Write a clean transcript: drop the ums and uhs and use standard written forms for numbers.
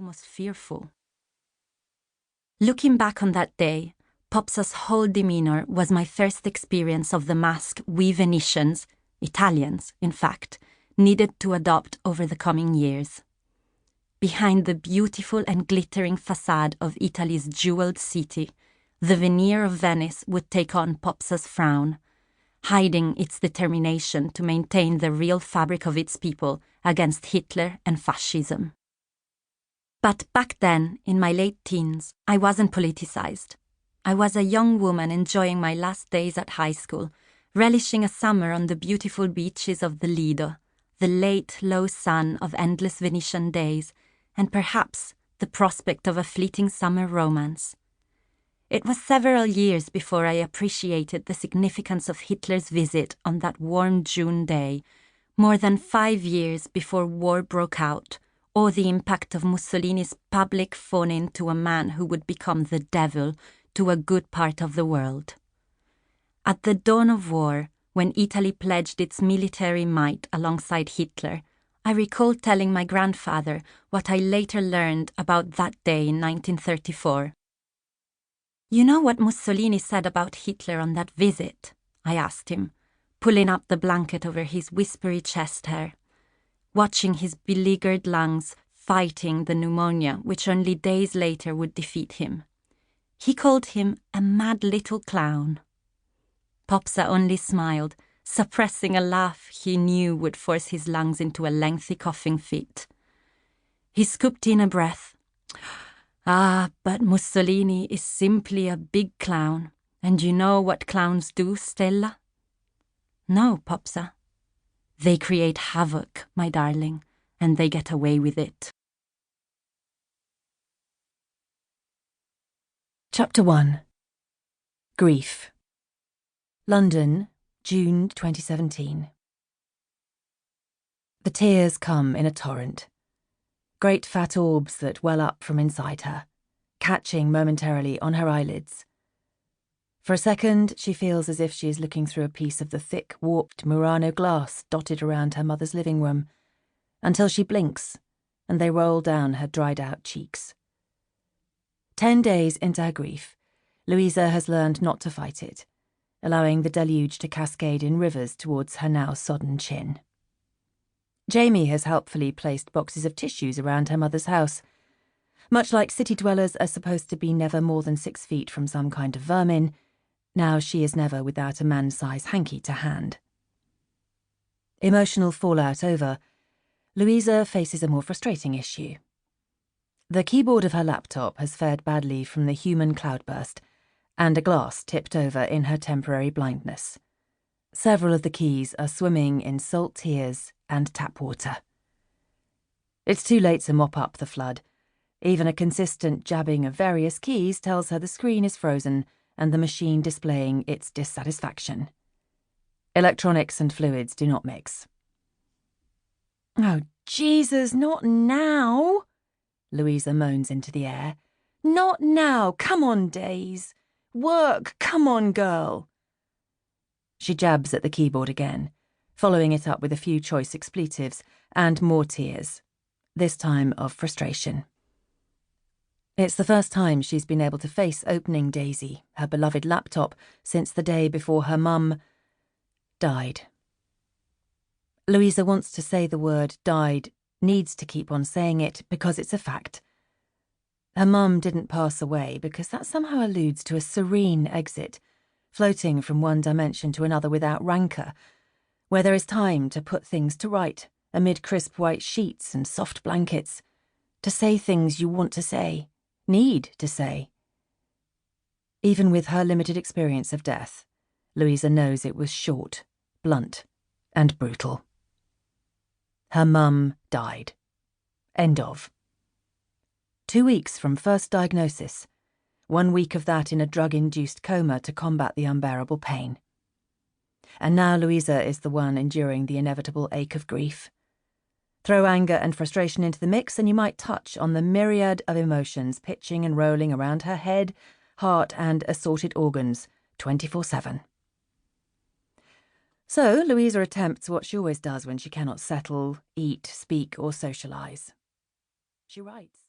almost fearful. Looking back on that day, Popsa's whole demeanour was my first experience of the mask we Venetians, Italians, in fact, needed to adopt over the coming years. Behind the beautiful and glittering facade of Italy's jewelled city, the veneer of Venice would take on Popsa's frown, hiding its determination to maintain the real fabric of its people against Hitler and fascism. But back then, in my late teens, I wasn't politicized. I was a young woman enjoying my last days at high school, relishing a summer on the beautiful beaches of the Lido, the late, low sun of endless Venetian days, and perhaps the prospect of a fleeting summer romance. It was several years before I appreciated the significance of Hitler's visit on that warm June day, more than 5 years before war broke out, or the impact of Mussolini's public phone-in to a man who would become the devil to a good part of the world. At the dawn of war, when Italy pledged its military might alongside Hitler, I recall telling my grandfather what I later learned about that day in 1934. "You know what Mussolini said about Hitler on that visit?" I asked him, pulling up the blanket over his whispery chest hair, watching his beleaguered lungs fighting the pneumonia which only days later would defeat him. He called him a mad little clown. Popsa only smiled, suppressing a laugh he knew would force his lungs into a lengthy coughing fit. He scooped in a breath. "Ah, but Mussolini is simply a big clown, and you know what clowns do, Stella?" "No, Popsa." "They create havoc, my darling, and they get away with it." Chapter 1. Grief. London, June 2017. The tears come in a torrent. Great fat orbs that well up from inside her, catching momentarily on her eyelids. For a second, she feels as if she is looking through a piece of the thick, warped Murano glass dotted around her mother's living room, until she blinks, and they roll down her dried-out cheeks. 10 days into her grief, Louisa has learned not to fight it, allowing the deluge to cascade in rivers towards her now sodden chin. Jamie has helpfully placed boxes of tissues around her mother's house. Much like city dwellers are supposed to be never more than 6 feet from some kind of vermin, now she is never without a man-size hanky to hand. Emotional fallout over, Louisa faces a more frustrating issue. The keyboard of her laptop has fared badly from the human cloudburst, and a glass tipped over in her temporary blindness. Several of the keys are swimming in salt tears and tap water. It's too late to mop up the flood. Even a consistent jabbing of various keys tells her the screen is frozen and the machine displaying its dissatisfaction. Electronics and fluids do not mix. "Oh, Jesus, not now!" Louisa moans into the air. "Not now! Come on, Days! Work! Come on, girl!" She jabs at the keyboard again, following it up with a few choice expletives and more tears, this time of frustration. It's the first time she's been able to face opening Daisy, her beloved laptop, since the day before her mum died. Louisa wants to say the word died, needs to keep on saying it because it's a fact. Her mum didn't pass away because that somehow alludes to a serene exit, floating from one dimension to another without rancour, where there is time to put things to right amid crisp white sheets and soft blankets, to say things you want to say, need to say. Even with her limited experience of death, Louisa knows it was short, blunt, and brutal. Her mum died. End of. 2 weeks from first diagnosis, 1 week of that in a drug-induced coma to combat the unbearable pain. And now Louisa is the one enduring the inevitable ache of grief. Throw anger and frustration into the mix and you might touch on the myriad of emotions pitching and rolling around her head, heart and assorted organs 24/7. So Louisa attempts what she always does when she cannot settle, eat, speak or socialise. She writes.